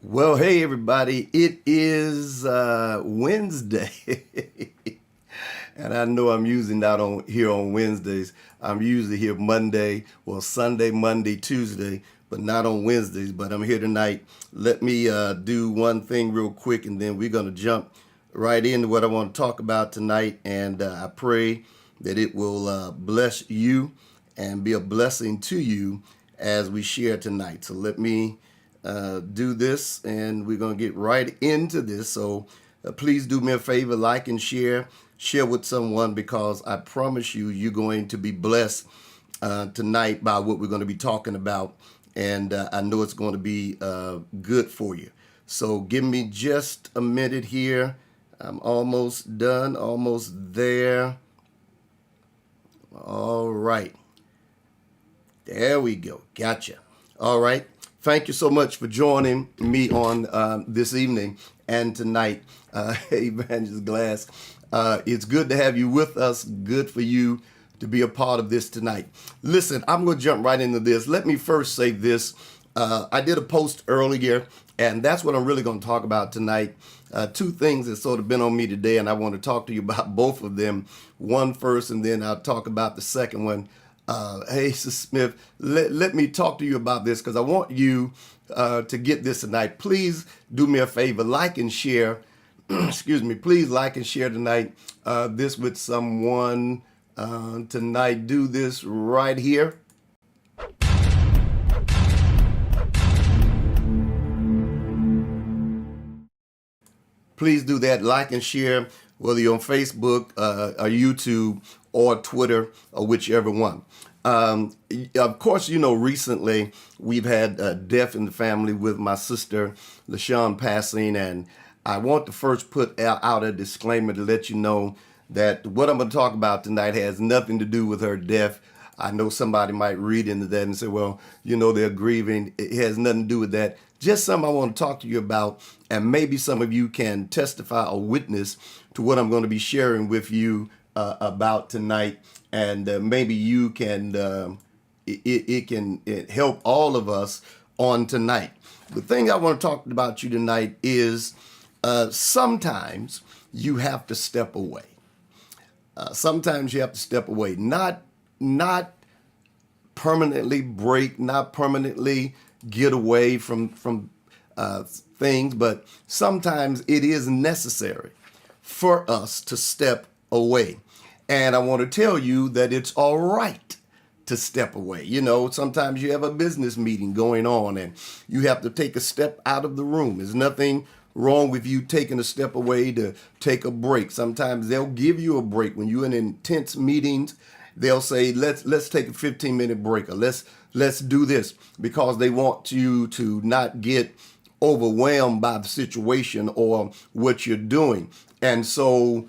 Well, hey everybody, it is Wednesday. And I know I'm usually not on here on Wednesdays. I'm usually here Monday, well Sunday, Monday, Tuesday, but not on Wednesdays. But I'm here tonight. Let me do one thing real quick, and then we're gonna jump right into what I want to talk about tonight. And I pray that it will bless you and be a blessing to you as we share tonight. So let me do this, and we're going to get right into this. So please do me a favor, like and share with someone, because I promise you, you're going to be blessed tonight by what we're going to be talking about. And I know it's going to be good for you. So give me just a minute here. I'm almost done, almost there. All right. There we go. Gotcha. All right. Thank you so much for joining me on this evening and tonight, Evangelist Glass. It's good to have you with us. Good for you to be a part of this tonight. Listen, I'm going to jump right into this. Let me first say this. I did a post earlier, and that's what I'm really going to talk about tonight. Two things that sort of been on me today, and I want to talk to you about both of them. One first, and then I'll talk about the second one. Hey, Sister Smith, let me talk to you about this, because I want you to get this tonight. Please do me a favor, like and share. Excuse me. Please like and share tonight this with someone tonight. Do this right here. Please do that. Like and share, whether you're on Facebook or YouTube or Twitter or whichever one. Of course, you know, recently we've had death in the family with my sister LaShawn passing, and I want to first put out a disclaimer to let you know that what I'm going to talk about tonight has nothing to do with her death. I know somebody might read into that and say, well, you know, they're grieving. It has nothing to do with that. Just something I want to talk to you about, and maybe some of you can testify or witness to what I'm going to be sharing with you about tonight, and maybe you can, it can help all of us on tonight. The thing I want to talk about you tonight is sometimes you have to step away. Sometimes you have to step away, not permanently break, not permanently get away from things, but sometimes it is necessary for us to step away. And I want to tell you that it's all right to step away. You know, sometimes you have a business meeting going on and you have to take a step out of the room. There's nothing wrong with you taking a step away to take a break. Sometimes they'll give you a break when you're in intense meetings. They'll say, let's take a 15-minute break, or let's do this, because they want you to not get overwhelmed by the situation or what you're doing. And so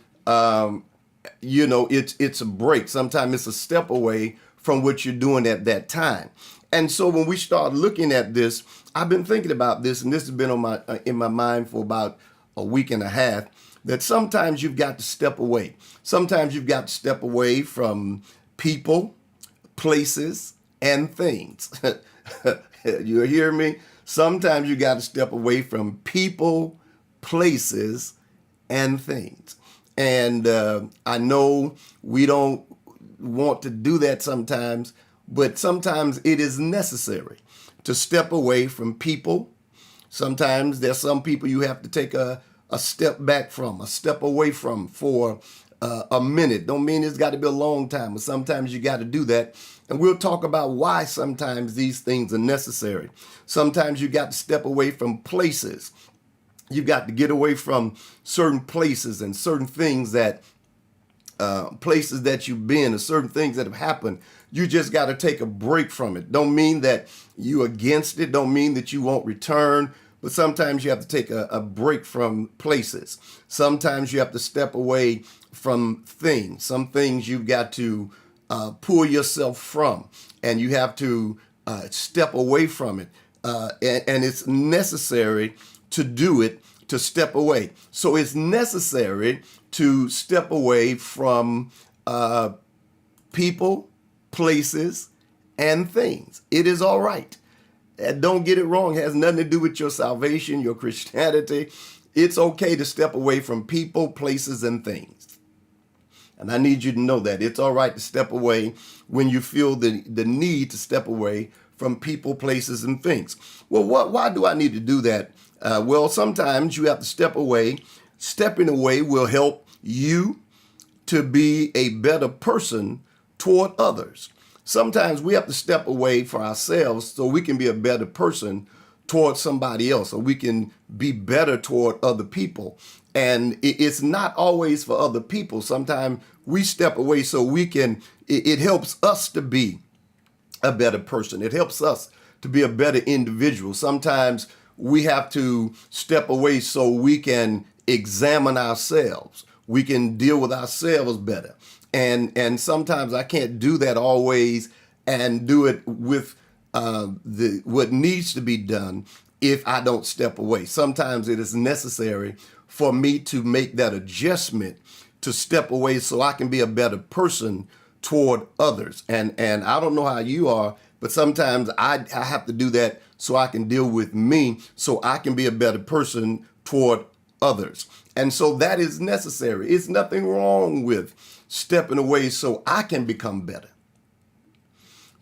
it's a break. Sometimes it's a step away from what you're doing at that time. And so when we start looking at this, I've been thinking about this, and this has been on in my mind for about a week and a half, that sometimes you've got to step away. Sometimes you've got to step away from people, places, and things. You hear me? Sometimes you got to step away from people, places, and things. And I know we don't want to do that sometimes, but sometimes it is necessary to step away from people. Sometimes there's some people you have to take a step back from, a step away from for a minute. Don't mean it's got to be a long time, but sometimes you got to do that. And we'll talk about why sometimes these things are necessary. Sometimes you got to step away from places. You got to get away from certain places and certain things that places that you've been, or certain things that have happened. You just got to take a break from it. Don't mean that you against it. Don't mean that you won't return. But sometimes you have to take a break from places. Sometimes you have to step away from things. Some things you've got to pull yourself from, and you have to step away from it. And it's necessary to do it, to step away. So it's necessary to step away from people, places, and things. It is all right. And don't get it wrong. It has nothing to do with your salvation, your Christianity. It's okay to step away from people, places, and things. And I need you to know that. It's all right to step away when you feel the need to step away from people, places, and things. Well, why do I need to do that? Well, sometimes you have to step away. Stepping away will help you to be a better person toward others. Sometimes we have to step away for ourselves so we can be a better person toward somebody else, so we can be better toward other people. And it's not always for other people. Sometimes we step away so we can, it helps us to be a better person. It helps us to be a better individual. Sometimes we have to step away so we can examine ourselves. We can deal with ourselves better. And sometimes I can't do that always and do it with what needs to be done if I don't step away. Sometimes it is necessary for me to make that adjustment, to step away so I can be a better person toward others. And I don't know how you are, but sometimes I have to do that so I can deal with me, so I can be a better person toward others. And so that is necessary. It's nothing wrong with stepping away so I can become better.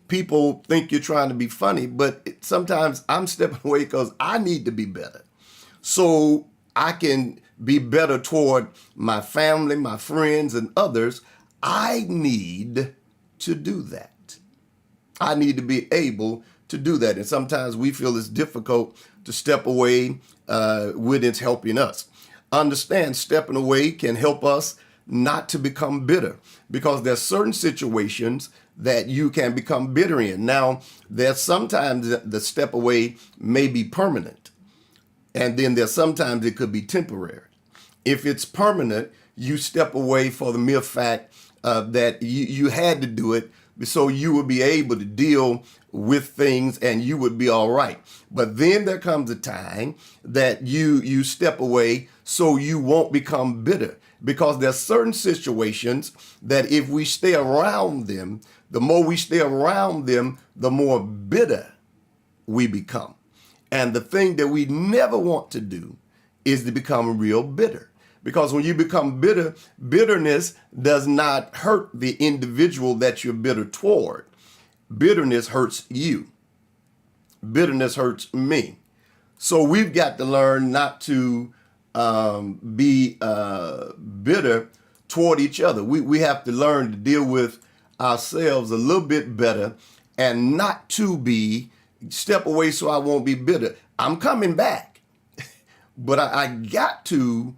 People think you're trying to be funny, but sometimes I'm stepping away because I need to be better, so I can be better toward my family, my friends, and others. I need to do that. I need to be able to do that. And sometimes we feel it's difficult to step away when it's helping us. Understand, stepping away can help us not to become bitter, because there's certain situations that you can become bitter in. Now, there's sometimes the step away may be permanent, and then there's sometimes it could be temporary. If it's permanent, you step away for the mere fact that you had to do it so you would be able to deal with things and you would be all right. But then there comes a time that you step away so you won't become bitter, because there's certain situations that if we stay around them, the more we stay around them, the more bitter we become. And the thing that we never want to do is to become real bitter. Because when you become bitter, bitterness does not hurt the individual that you're bitter toward. Bitterness hurts you. Bitterness hurts me. So we've got to learn not to be bitter toward each other. We have to learn to deal with ourselves a little bit better, and not to step away so I won't be bitter. I'm coming back. but I got to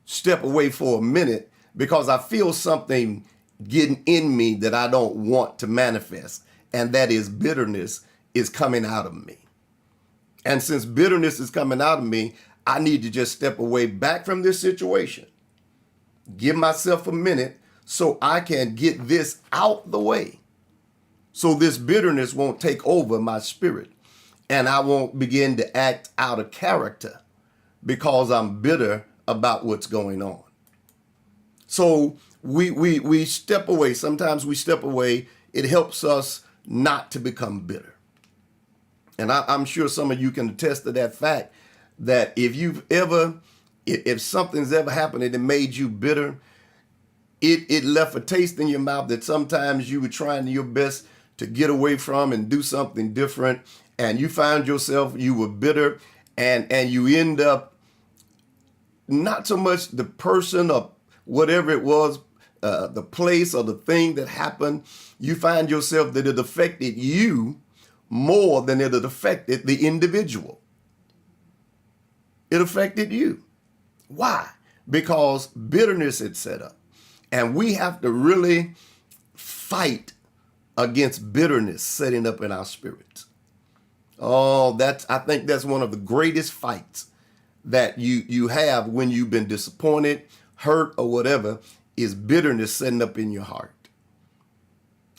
step away for a minute because I feel something getting in me that I don't want to manifest. And that is bitterness is coming out of me. And since bitterness is coming out of me, I need to just step away back from this situation. Give myself a minute so I can get this out the way. So this bitterness won't take over my spirit and I won't begin to act out of character because I'm bitter about what's going on. So we step away. Sometimes we step away. It helps us not to become bitter. And I'm sure some of you can attest to that fact that if something's ever happened and it made you bitter, it left a taste in your mouth that sometimes you were trying your best to get away from and do something different. And you found yourself, you were bitter and you end up not so much the person or whatever it was, the place or the thing that happened. You find yourself that it affected you more than it had affected the individual. It affected you. Why? Because bitterness had set up. And we have to really fight against bitterness setting up in our spirits. Oh, I think that's one of the greatest fights that you have when you've been disappointed, hurt, or whatever, is bitterness setting up in your heart.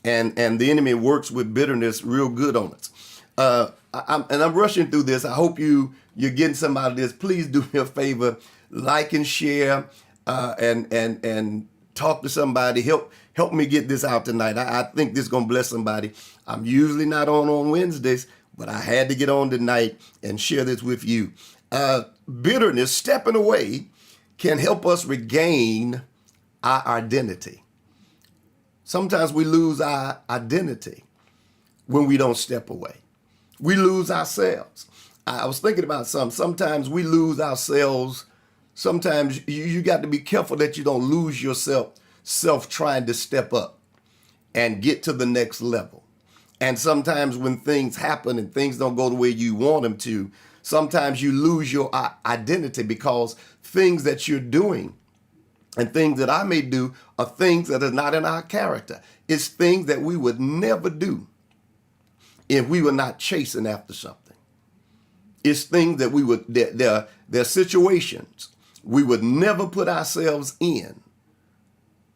And the enemy works with bitterness real good on us. I'm rushing through this. I hope you're getting some out of this. Please do me a favor, like and share, and talk to somebody. Help me get this out tonight. I think this is gonna bless somebody. I'm usually not on Wednesdays, but I had to get on tonight and share this with you. Bitterness, stepping away, can help us regain our identity. Sometimes we lose our identity when we don't step away. We lose ourselves. I was thinking about something. Sometimes we lose ourselves. Sometimes you got to be careful that you don't lose yourself trying to step up and get to the next level. And sometimes when things happen and things don't go the way you want them to, sometimes you lose your identity because things that you're doing and things that I may do are things that are not in our character. It's things that we would never do if we were not chasing after something. It's things that they're situations we would never put ourselves in.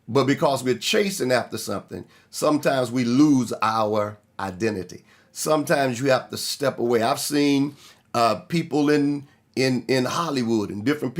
But because we're chasing after something, sometimes we lose our identity. Sometimes you have to step away. I've seen people in Hollywood and different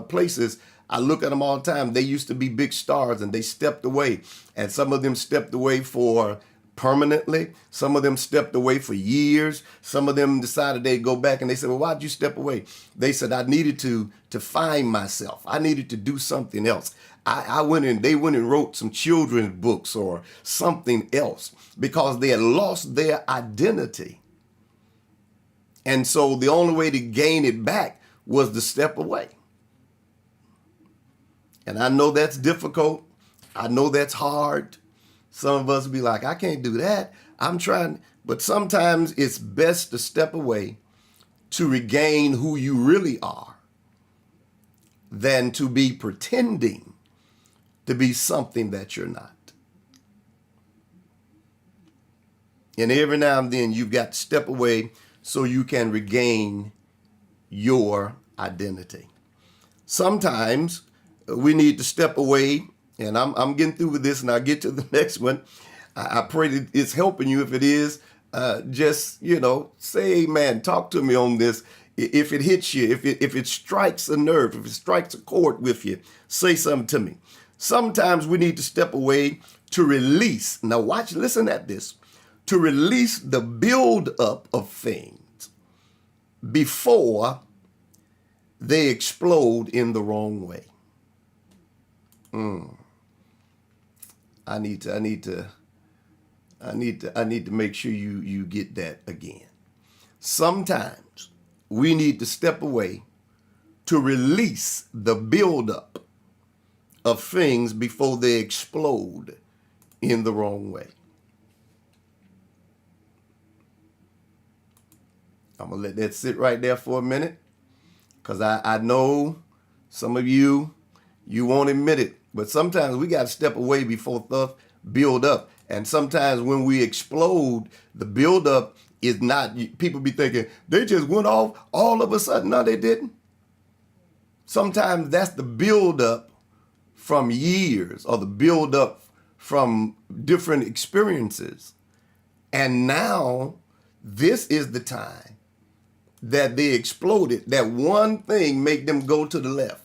places. I look at them all the time. They used to be big stars and they stepped away. And some of them stepped away for permanently. Some of them stepped away for years. Some of them decided they'd go back and they said, well, why'd you step away? They said, I needed to find myself. I needed to do something else. They went and wrote some children's books or something else because they had lost their identity. And so the only way to gain it back was to step away. And I know that's difficult. I know that's hard. Some of us be like, I can't do that. I'm trying. But sometimes it's best to step away to regain who you really are than to be pretending to be something that you're not. And every now and then you've got to step away so you can regain your identity. Sometimes we need to step away, and I'm getting through with this and I'll get to the next one. I pray that it's helping you. If it is, just, say amen. Talk to me on this. If it hits you, if it strikes a nerve, if it strikes a chord with you, say something to me. Sometimes we need to step away to release. Now listen at this. To release the buildup of things before they explode in the wrong way. I need to make sure you get that again. Sometimes we need to step away to release the buildup of things before they explode in the wrong way. I'm going to let that sit right there for a minute. Because I know some of you won't admit it, but sometimes we got to step away before stuff build up. And sometimes when we explode, the build up is not, people be thinking they just went off all of a sudden. No, they didn't. Sometimes that's the build up from years, or the build up from different experiences. And now this is the time that they exploded. That one thing make them go to the left.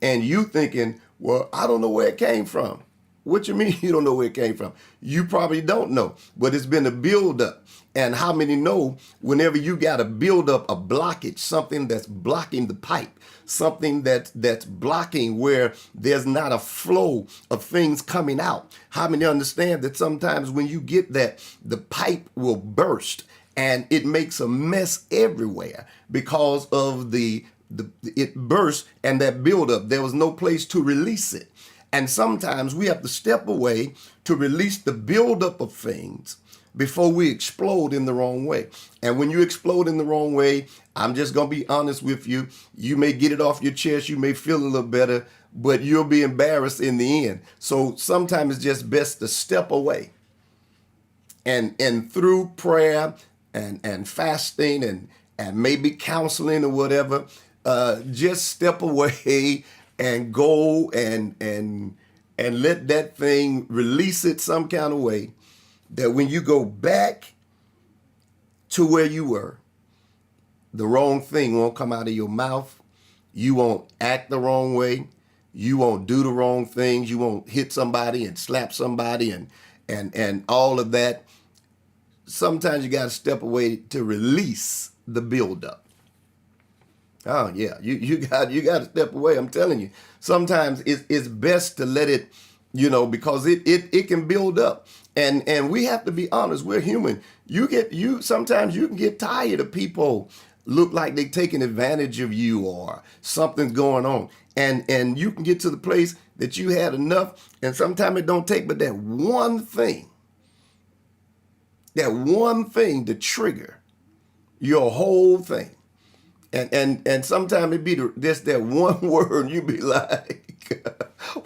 And you thinking, well, I don't know where it came from. What you mean you don't know where it came from? You probably don't know, but it's been a buildup. And how many know whenever you got a buildup, a blockage, something that's blocking the pipe, something that's blocking where there's not a flow of things coming out. How many understand that sometimes when you get that, the pipe will burst and it makes a mess everywhere because of it burst and that buildup. There was no place to release it. And sometimes we have to step away to release the buildup of things before we explode in the wrong way. And when you explode in the wrong way, I'm just going to be honest with you. You may get it off your chest. You may feel a little better, but you'll be embarrassed in the end. So sometimes it's just best to step away. And through prayer and fasting and maybe counseling or whatever, just step away and go and let that thing release it some kind of way, that when you go back to where you were, the wrong thing won't come out of your mouth. You won't act the wrong way. You won't do the wrong things. You won't hit somebody and slap somebody and all of that. Sometimes you got to step away to release the buildup. Oh yeah, you got to step away. I'm telling you. Sometimes it's best to let it, because it can build up. And we have to be honest. We're human. Sometimes you can get tired of people look like they're taking advantage of you or something's going on. And you can get to the place that you had enough. And sometimes it don't take but that one thing to trigger your whole thing. And sometimes it be just that one word, you be like,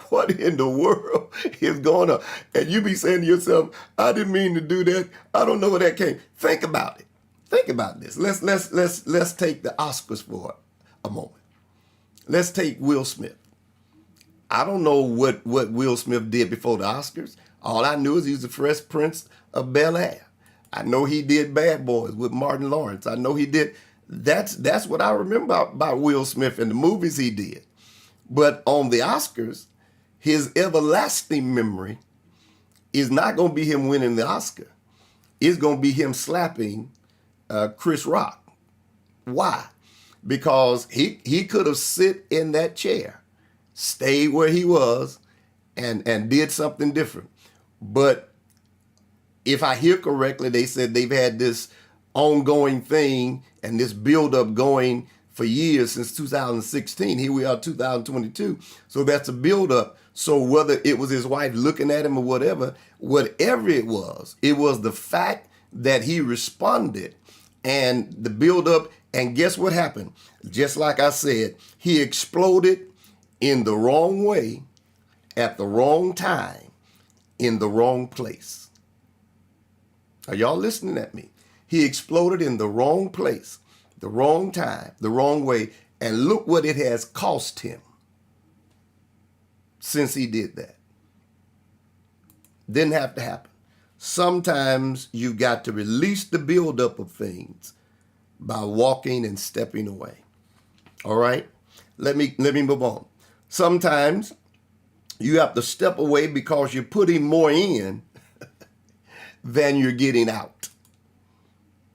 what in the world is going on? And you be saying to yourself, I didn't mean to do that. I don't know where that came. Think about it. Think about this. Let's take the Oscars for a moment. Let's take Will Smith. I don't know what Will Smith did before the Oscars. All I knew is he was the Fresh Prince of Bel-Air. I know he did Bad Boys with Martin Lawrence. I know he did. That's what I remember about Will Smith and the movies he did. But on the Oscars, his everlasting memory is not going to be him winning the Oscar. It's going to be him slapping Chris Rock. Why? Because he could have sit in that chair, stayed where he was, and did something different. But if I hear correctly, they said they've had this ongoing thing and this buildup going for years since 2016. Here we are, 2022. So that's a buildup. So whether it was his wife looking at him or whatever it was the fact that he responded and the buildup. And guess what happened? Just like I said, he exploded in the wrong way, at the wrong time, in the wrong place. Are y'all listening at me? He exploded in the wrong place, the wrong time, the wrong way, and look what it has cost him since he did that. Didn't have to happen. Sometimes you got to release the buildup of things by walking and stepping away. All right? Let me move on. Sometimes you have to step away because you're putting more in than you're getting out.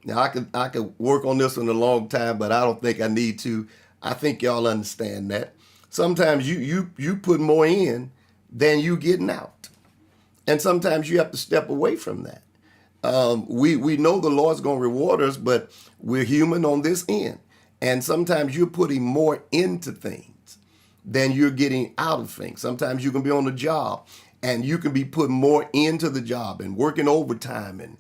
Now, I could work on this one a long time, but I don't think I need to. I think y'all understand that. Sometimes you put more in than you getting out. And sometimes you have to step away from that. We know the Lord's going to reward us, but we're human on this end. And sometimes you're putting more into things than you're getting out of things. Sometimes you can be on a job and you can be putting more into the job and working overtime and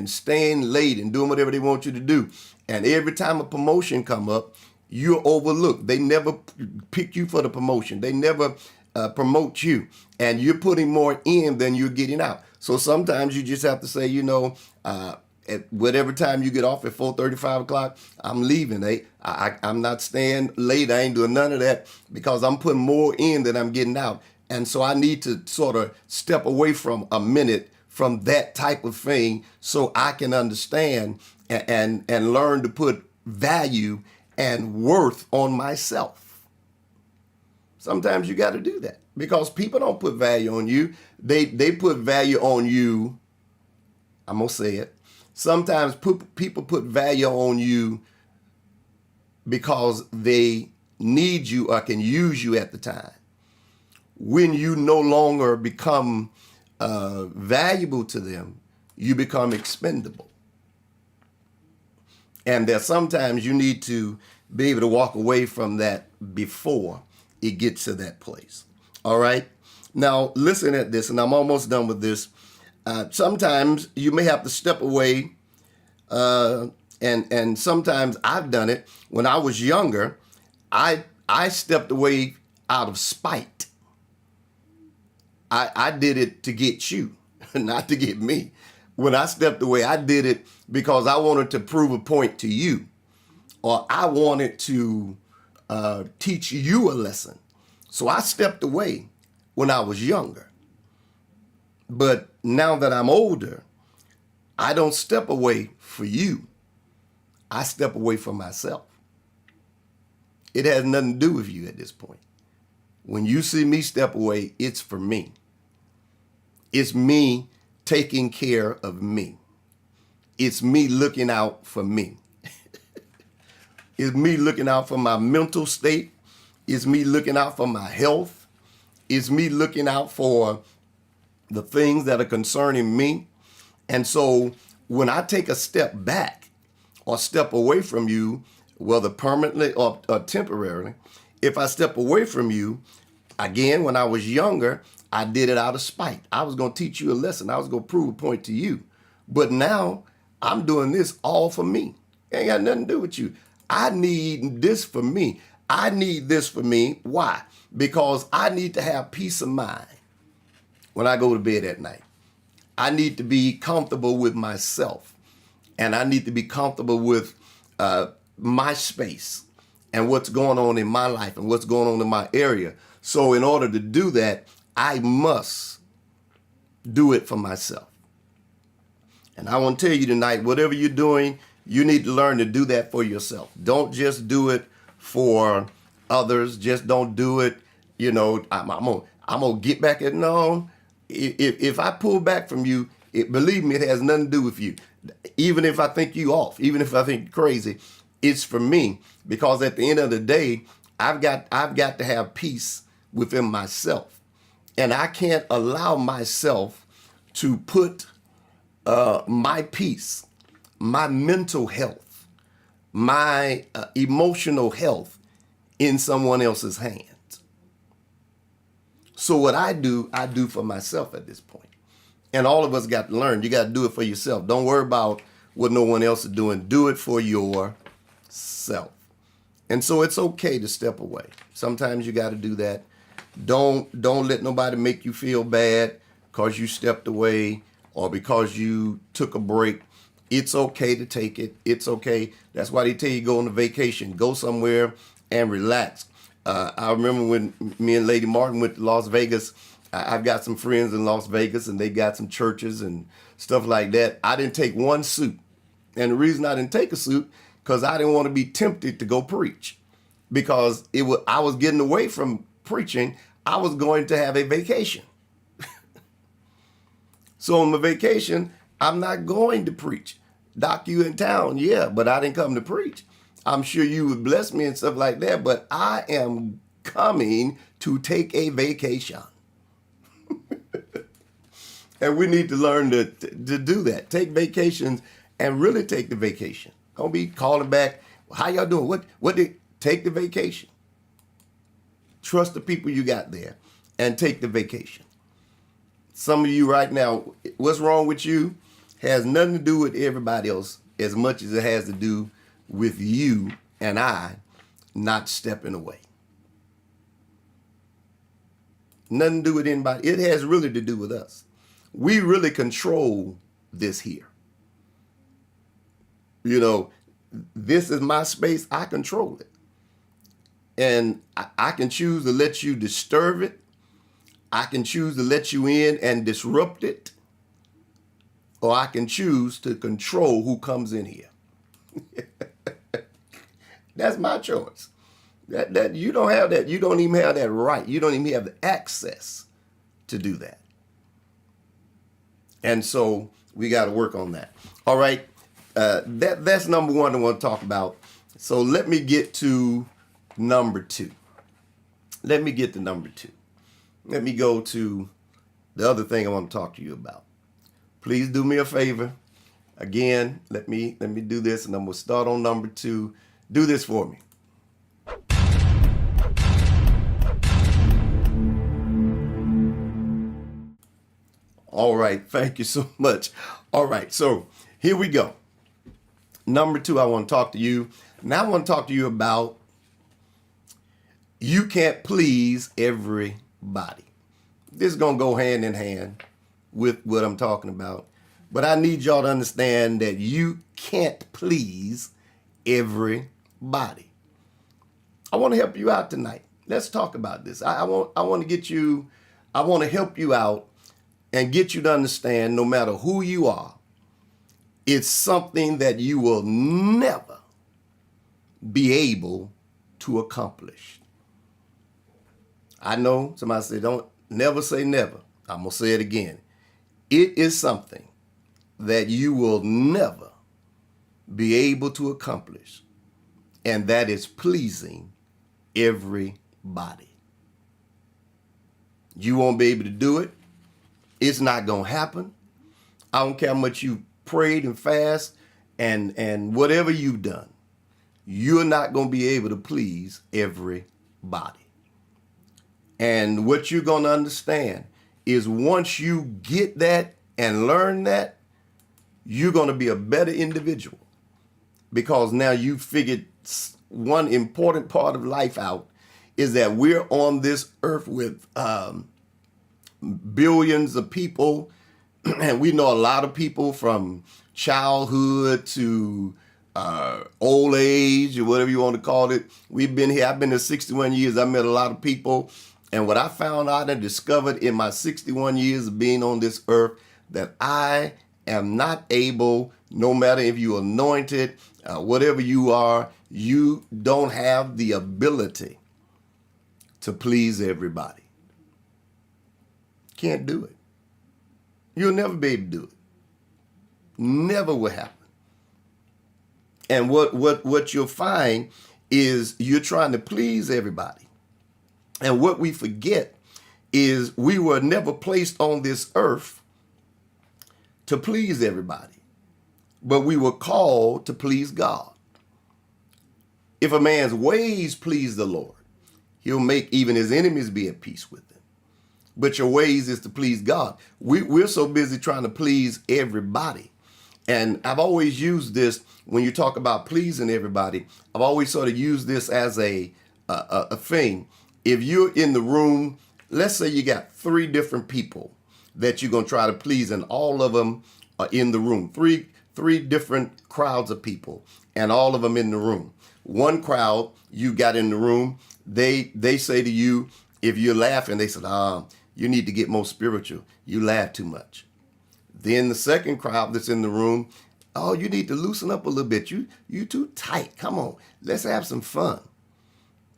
staying late and doing whatever they want you to do. And every time a promotion come up, you're overlooked. They never pick you for the promotion. They never promote you. And you're putting more in than you're getting out. So sometimes you just have to say, at whatever time you get off at 4:30, 5 o'clock, I'm leaving. I'm not staying late. I ain't doing none of that because I'm putting more in than I'm getting out. And so I need to sort of step away from a minute from that type of thing so I can understand and learn to put value and worth on myself. Sometimes you got to do that because people don't put value on you. They put value on you. I'm going to say it. Sometimes people put value on you because they need you or can use you at the time. When you no longer become valuable to them, you become expendable. And there's sometimes you need to be able to walk away from that before it gets to that place. All right? Now, listen at this, and I'm almost done with this. Sometimes you may have to step away, and sometimes I've done it. When I was younger, I stepped away out of spite. I did it to get you, not to get me. When I stepped away, I did it because I wanted to prove a point to you, or I wanted to teach you a lesson. So I stepped away when I was younger. But now that I'm older, I don't step away for you. I step away from myself. It has nothing to do with you at this point. When you see me step away, it's for me. It's me taking care of me. It's me looking out for me. It's me looking out for my mental state. It's me looking out for my health. It's me looking out for the things that are concerning me. And so when I take a step back or step away from you, whether permanently or temporarily, if I step away from you, again, when I was younger, I did it out of spite. I was going to teach you a lesson. I was going to prove a point to you. But now I'm doing this all for me. It ain't got nothing to do with you. I need this for me. I need this for me. Why? Because I need to have peace of mind when I go to bed at night. I need to be comfortable with myself. And I need to be comfortable with my space and what's going on in my life and what's going on in my area. So in order to do that, I must do it for myself. And I want to tell you tonight, whatever you're doing, you need to learn to do that for yourself. Don't just do it for others. Just don't do it, I'm gonna get back at, no. If I pull back from you, believe me, it has nothing to do with you. Even if I think you off, even if I think you're crazy, it's for me. Because at the end of the day, I've got to have peace within myself. And I can't allow myself to put my peace, my mental health, my emotional health in someone else's hands. So what I do for myself at this point. And all of us got to learn. You got to do it for yourself. Don't worry about what no one else is doing. Do it for yourself. And so it's okay to step away. Sometimes you got to do that. Don't let nobody make you feel bad because you stepped away or because you took a break. It's okay to take it. It's okay. That's why they tell you go on a vacation. Go somewhere and relax. I remember when me and Lady Martin went to Las Vegas. I've got some friends in Las Vegas, and they got some churches and stuff like that. I didn't take one suit. And the reason I didn't take a suit, because I didn't want to be tempted to go preach. Because I was getting away from preaching. I was going to have a vacation. So on my vacation, I'm not going to preach. Doc, you in town? Yeah, but I didn't come to preach. I'm sure you would bless me and stuff like that, but I am coming to take a vacation. And we need to learn to do that. Take vacations and really take the vacation. Don't be calling back, how y'all doing? Take the vacation. Trust the people you got there and take the vacation. Some of you right now, what's wrong with you has nothing to do with everybody else as much as it has to do with you and I not stepping away. Nothing to do with anybody. It has really to do with us. We really control this here. You know, this is my space. I control it. And I can choose to let you disturb it. I can choose to let you in and disrupt it. Or I can choose to control who comes in here. That's my choice. That you don't have that. You don't even have that right. You don't even have the access to do that. And so we got to work on that. All right. That's number one I want to talk about. So let me get to number two. Let me get to number two. Let me go to the other thing I want to talk to you about. Please do me a favor. Again, let me do this, and I'm going to start on number two. Do this for me. All right. Thank you so much. All right. So here we go. Number two, I want to talk to you. Now I want to talk to you about you can't please everybody. This is going to go hand in hand with what I'm talking about. But I need y'all to understand that you can't please everybody. I want to help you out tonight. Let's talk about this. I want to help you out and get you to understand, no matter who you are, it's something that you will never be able to accomplish. I know somebody said, don't never say never. I'm going to say it again. It is something that you will never be able to accomplish, and that is pleasing everybody. You won't be able to do it. It's not going to happen. I don't care how much you prayed and fast and whatever you've done. You're not going to be able to please everybody. And what you're going to understand is once you get that and learn that, you're going to be a better individual, because now you figured one important part of life out is that we're on this earth with billions of people, and we know a lot of people from childhood to old age or whatever you want to call it. We've been here. I've been here 61 years. I met a lot of people. And what I found out and discovered in my 61 years of being on this earth, that I am not able, no matter if you're anointed, whatever you are, you don't have the ability to please everybody. Can't do it. You'll never be able to do it. Never will happen. And what you'll find is you're trying to please everybody. And what we forget is we were never placed on this earth to please everybody, but we were called to please God. If a man's ways please the Lord, he'll make even his enemies be at peace with him. But your ways is to please God. We're so busy trying to please everybody. And I've always used this when you talk about pleasing everybody. I've always sort of used this as a thing. If you're in the room, let's say you got 3 different people that you're going to try to please, and all of them are in the room. Three different crowds of people, and all of them in the room. One crowd you got in the room, they say to you, if you're laughing, they said, you need to get more spiritual. You laugh too much. Then the second crowd that's in the room, oh, you need to loosen up a little bit. You too tight. Come on, let's have some fun.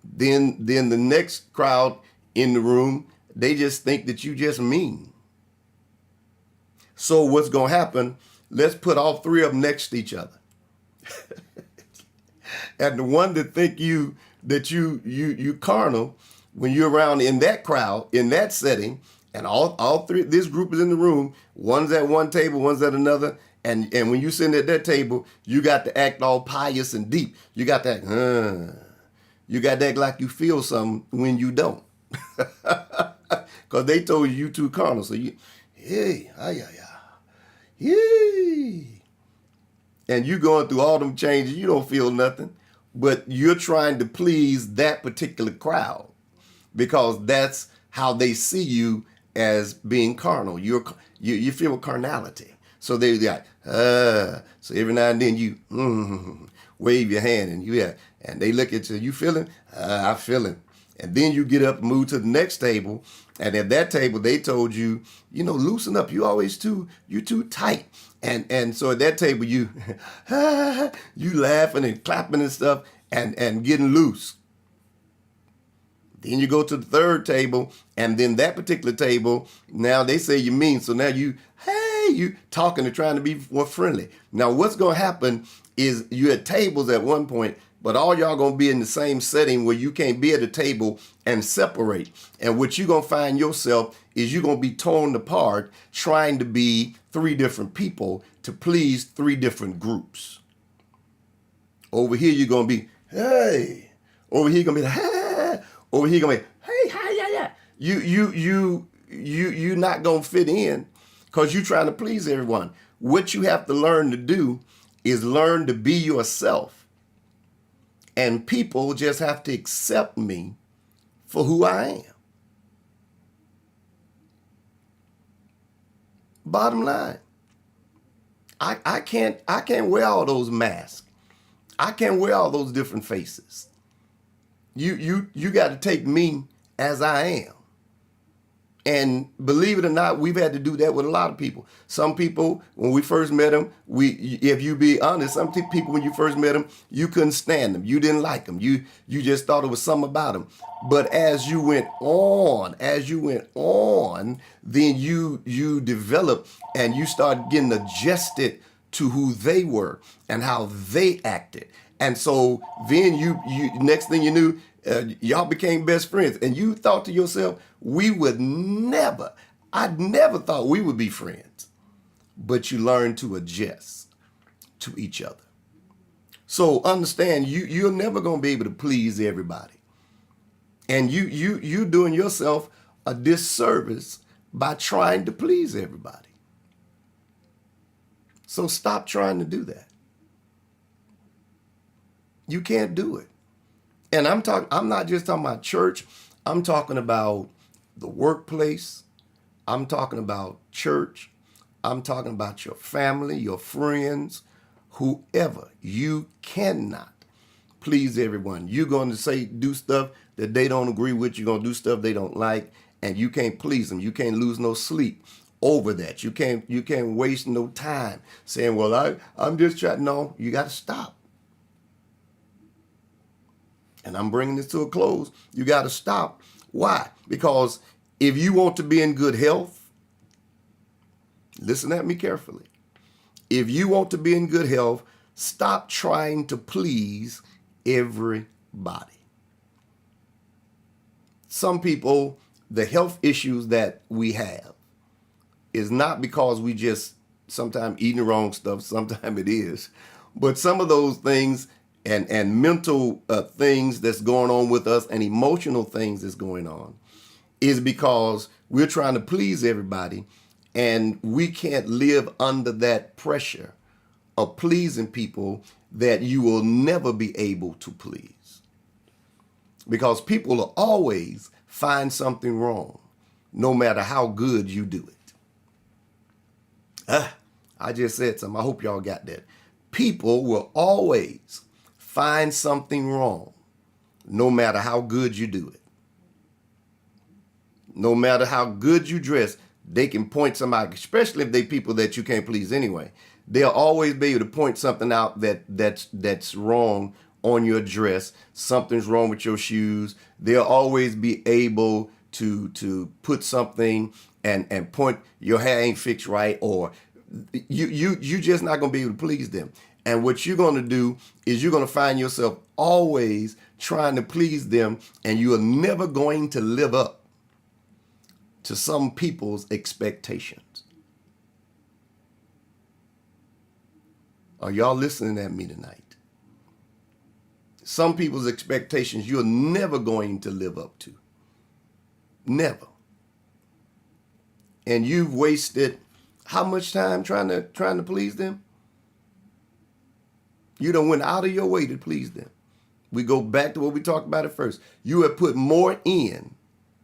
Then the next crowd in the room, they just think that you just mean. So what's going to happen, let's put all 3 of them next to each other. And the one that think you carnal, when you're around in that crowd, in that setting, and all 3, this group is in the room, one's at one table, one's at another, and when you're sitting at that table, you got to act all pious and deep. You got to act, you got to act like you feel something when you don't. Because they told you too carnal. So you, hey. and you going through all them changes, you don't feel nothing, but you're trying to please that particular crowd because that's how they see you as being carnal. You feel carnality. So they got so every now and then you wave your hand and and they look at you. You feeling? I feeling. And then you get up and move to the next table, and at that table they told you, loosen up. You're too tight. And so at that table you you laughing and clapping and stuff and getting loose. Then you go to the third table, and then that particular table, now they say you're mean. So now you talking and trying to be more friendly. Now what's going to happen is you at tables at one point, but all y'all going to be in the same setting where you can't be at a table and separate. And what you're going to find yourself is you're going to be torn apart trying to be three different people to please three different groups. Over here you're going to be, hey. Over here you're going to be, hey. Over here you're going to be, hey, hi, yeah. You're not going to fit in because you're trying to please everyone. What you have to learn to do is learn to be yourself. And people just have to accept me for who I am. Bottom line, I can't wear all those masks. I can't wear all those different faces. You got to take me as I am. And believe it or not, we've had to do that with a lot of people. Some people, when we first met them, if you be honest, some people, when you first met them, you couldn't stand them. You didn't like them. You just thought it was something about them. But as you went on, then you developed and you started getting adjusted to who they were and how they acted. And so then you next thing you knew, y'all became best friends, and you thought to yourself, I never thought we would be friends. But you learn to adjust to each other. So understand, you're never going to be able to please everybody. And you're doing yourself a disservice by trying to please everybody. So stop trying to do that. You can't do it. And I'm not just talking about church. I'm talking about the workplace. I'm talking about church. I'm talking about your family, your friends, whoever. You cannot please everyone. You're going to do stuff that they don't agree with. You're going to do stuff they don't like, and you can't please them. You can't lose no sleep over that. You can't waste no time saying, well, I'm just trying. No, you got to stop. And I'm bringing this to a close. You got to stop. Why? Because if you want to be in good health, listen at me carefully. If you want to be in good health, stop trying to please everybody. Some people, the health issues that we have is not because we just sometimes eating the wrong stuff. Sometimes it is. But some of those things and mental things that's going on with us and emotional things that's going on is because we're trying to please everybody, and we can't live under that pressure of pleasing people that you will never be able to please. Because people will always find something wrong, no matter how good you do it. I just said something. I hope y'all got that. People will always find something wrong, no matter how good you do it. No matter how good you dress, they can point somebody, especially if they people that you can't please anyway. They'll always be able to point something out that's wrong on your dress. Something's wrong with your shoes. They'll always be able to put something and point your hair ain't fixed right, or you just not gonna be able to please them. And what you're going to do is you're going to find yourself always trying to please them, and you are never going to live up to some people's expectations. Are y'all listening at me tonight? Some people's expectations you're never going to live up to. Never. And you've wasted how much time trying to please them? You done went out of your way to please them. We go back to what we talked about at first. You have put more in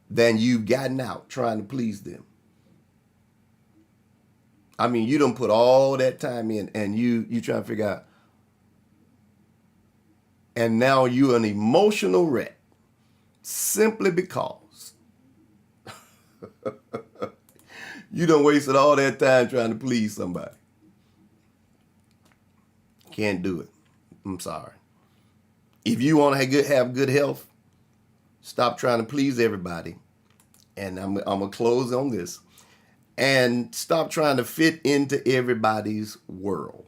than you've gotten out trying to please them. I mean, you don't put all that time in, and you trying to figure out, and now you're an emotional wreck simply because you done wasted all that time trying to please somebody. Can't do it. I'm sorry. If you want to have good health, stop trying to please everybody. And I'm going to close on this. And stop trying to fit into everybody's world.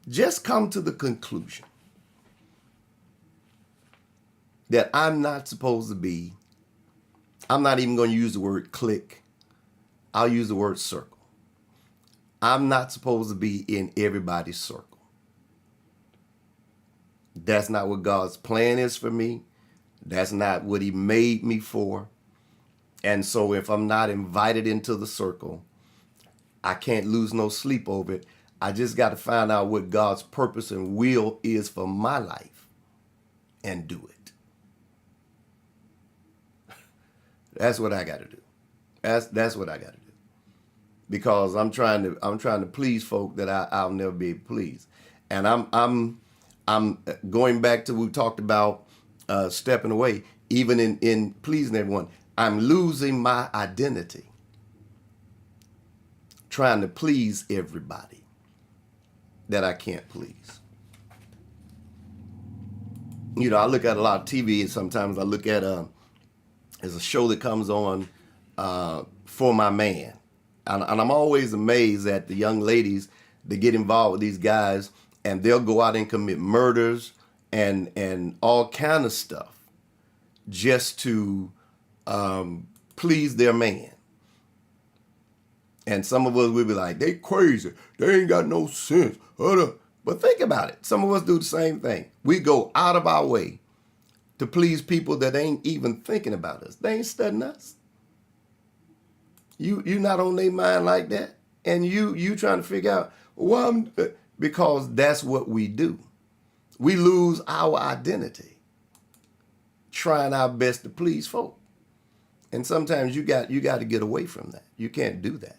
Just come to the conclusion that I'm not supposed to be, I'm not even going to use the word clique. I'll use the word circle. I'm not supposed to be in everybody's circle. That's not what God's plan is for me. That's not what he made me for. And so if I'm not invited into the circle, I can't lose no sleep over it. I just got to find out what God's purpose and will is for my life and do it. That's what I got to do. That's what I got to do. Because I'm trying to please folk that I'll never be able to please. And I'm going back to what we talked about stepping away, even in pleasing everyone. I'm losing my identity trying to please everybody that I can't please. You know, I look at a lot of TV, and sometimes I look at there's a show that comes on For My Man. And I'm always amazed at the young ladies that get involved with these guys, and they'll go out and commit murders and all kind of stuff just to please their man. And some of us will be like, they crazy. They ain't got no sense. But think about it. Some of us do the same thing. We go out of our way to please people that ain't even thinking about us. They ain't studying us. You not on their mind like that. And you trying to figure out, well, because that's what we do. We lose our identity trying our best to please folk. And sometimes you got to get away from that. You can't do that.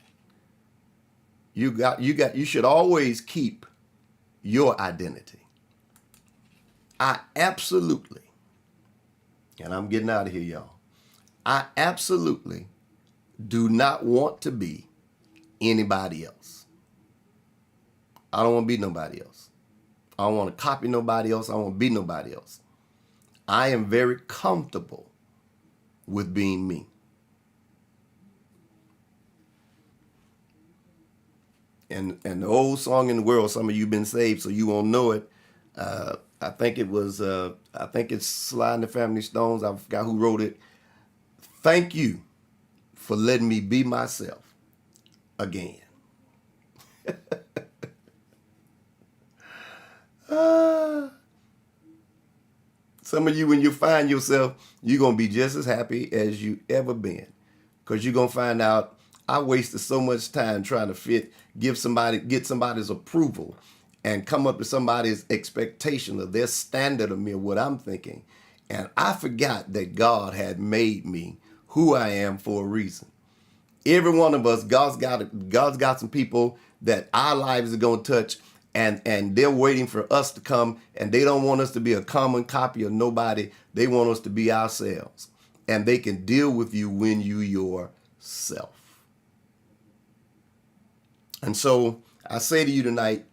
You should always keep your identity. I absolutely, and I'm getting out of here, y'all. I absolutely do not want to be anybody else. I don't want to be nobody else. I don't want to copy nobody else. I don't want to be nobody else. I am very comfortable with being me. And the old song in the world, some of you been saved, so you won't know it. I think it's Sly and the Family Stones. I forgot who wrote it. Thank you for letting me be myself again. Some of you, when you find yourself, you're going to be just as happy as you ever been. Because you're going to find out, I wasted so much time trying to get somebody's approval and come up to somebody's expectation of their standard of me, of what I'm thinking. And I forgot that God had made me who I am for a reason. Every one of us, God's got some people that our lives are going to touch, and they're waiting for us to come, and they don't want us to be a common copy of nobody. They want us to be ourselves. And they can deal with you when you yourself. And so I say to you tonight,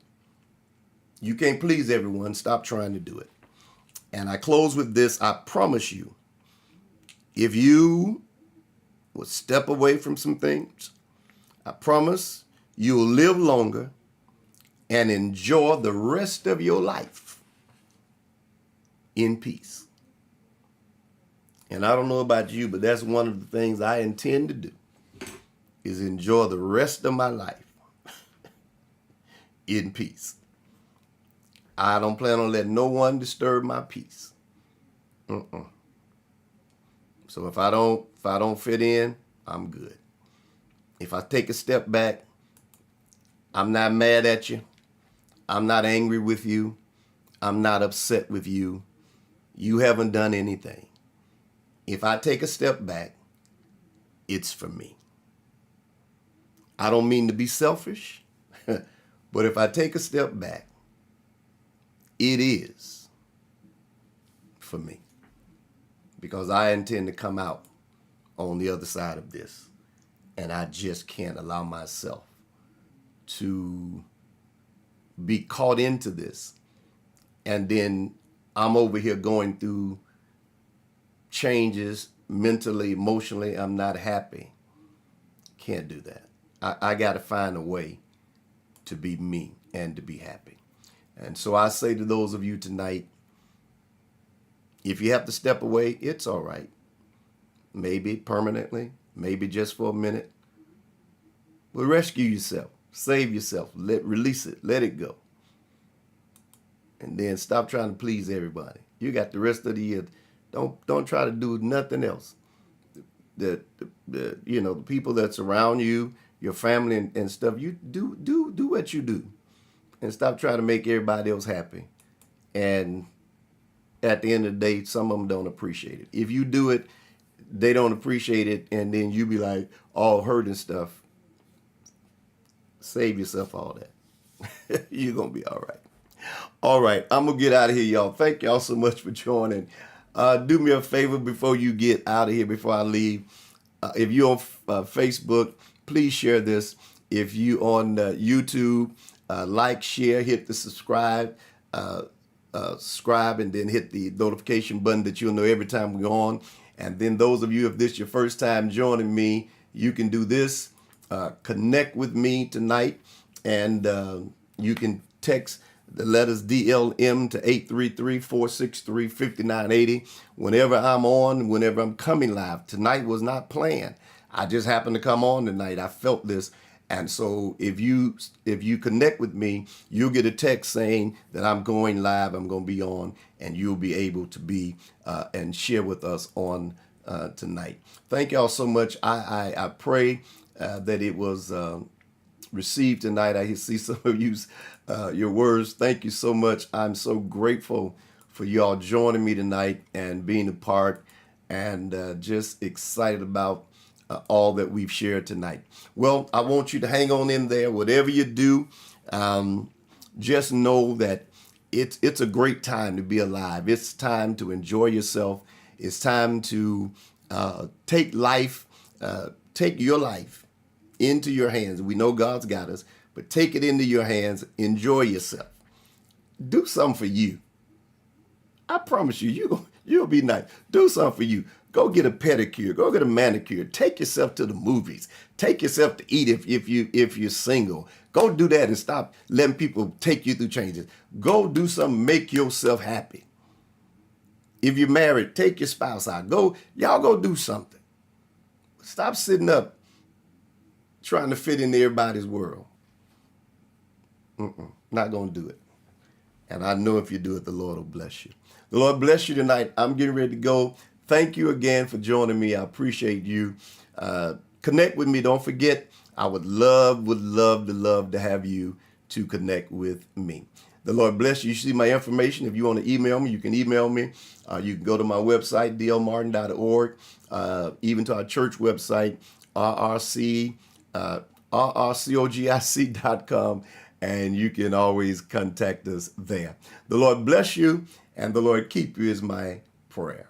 you can't please everyone. Stop trying to do it. And I close with this. I promise you, if you will step away from some things, I promise you'll live longer and enjoy the rest of your life in peace. And I don't know about you, but that's one of the things I intend to do, is enjoy the rest of my life in peace. I don't plan on letting no one disturb my peace. So if I don't fit in, I'm good. If I take a step back, I'm not mad at you. I'm not angry with you. I'm not upset with you. You haven't done anything. If I take a step back, it's for me. I don't mean to be selfish, but if I take a step back, it is for me. Because I intend to come out on the other side of this. And I just can't allow myself to be caught into this. And then I'm over here going through changes mentally, emotionally. I'm not happy. Can't do that. I got to find a way to be me and to be happy. And so I say to those of you tonight, if you have to step away, it's all right. Maybe permanently, maybe just for a minute. But rescue yourself, save yourself, release it, let it go. And then stop trying to please everybody. You got the rest of the year. Don't try to do nothing else. The people that surround you, your family and stuff, you do what you do. And stop trying to make everybody else happy. And at the end of the day, some of them don't appreciate it. If you do it, they don't appreciate it, and then you be like all hurt and stuff. Save yourself all that. You're going to be all right. All right, I'm going to get out of here, y'all. Thank y'all so much for joining. Do me a favor before you get out of here, before I leave. If you're on Facebook, please share this. If you on YouTube, like, share, hit the subscribe, subscribe, and then hit the notification button that you'll know every time we're on. And then those of you, if this is your first time joining me, you can do this. Connect with me tonight, and you can text the letters DLM to 833-463-5980. Whenever I'm on, whenever I'm coming live. Tonight was not planned. I just happened to come on tonight. I felt this. And so if you connect with me, you'll get a text saying that I'm going live, I'm going to be on, and you'll be able to be and share with us on tonight. Thank y'all so much. I pray that it was received tonight. I see some of you, your words. Thank you so much. I'm so grateful for y'all joining me tonight and being a part, and just excited about all that we've shared tonight. Well, I want you to hang on in there. Whatever you do, just know that it's a great time to be alive. It's time to enjoy yourself. It's time to take your life into your hands. We know God's got us, but take it into your hands. Enjoy yourself. Do something for you. I promise you, you'll be nice. Do something for you. Go get a pedicure. Go get a manicure. Take yourself to the movies. Take yourself to eat if you're single. Go do that and stop letting people take you through changes. Go do something. Make yourself happy. If you're married, take your spouse out. Y'all go do something. Stop sitting up trying to fit into everybody's world. Not going to do it. And I know if you do it, the Lord will bless you. The Lord bless you tonight. I'm getting ready to go. Thank you again for joining me. I appreciate you. Connect with me. Don't forget, I would love to have you to connect with me. The Lord bless you. You see my information. If you want to email me, you can email me. You can go to my website, dlmartin.org, even to our church website, rrcogic.com, and you can always contact us there. The Lord bless you, and the Lord keep you is my prayer.